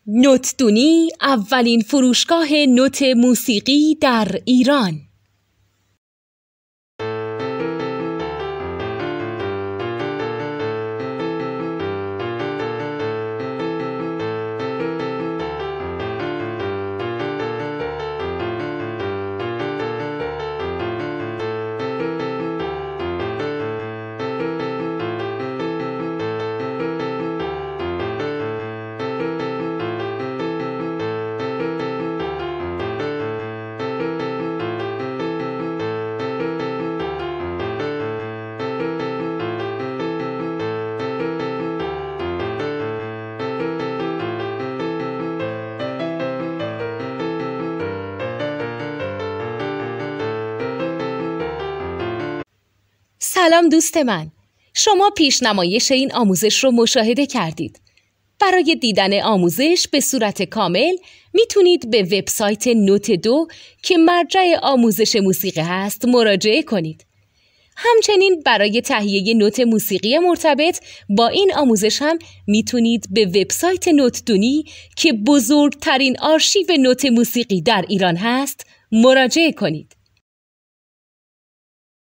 نوتدونی اولین فروشگاه نوت موسیقی در ایران. سلام دوست من، شما پیشنمایش این آموزش رو مشاهده کردید. برای دیدن آموزش به صورت کامل میتونید به وبسایت نوت 2 که مرجع آموزش موسیقی هست مراجعه کنید. همچنین برای تهیه نوت موسیقی مرتبط با این آموزش هم میتونید به وبسایت نوتدونی که بزرگترین آرشیو نوت موسیقی در ایران هست مراجعه کنید.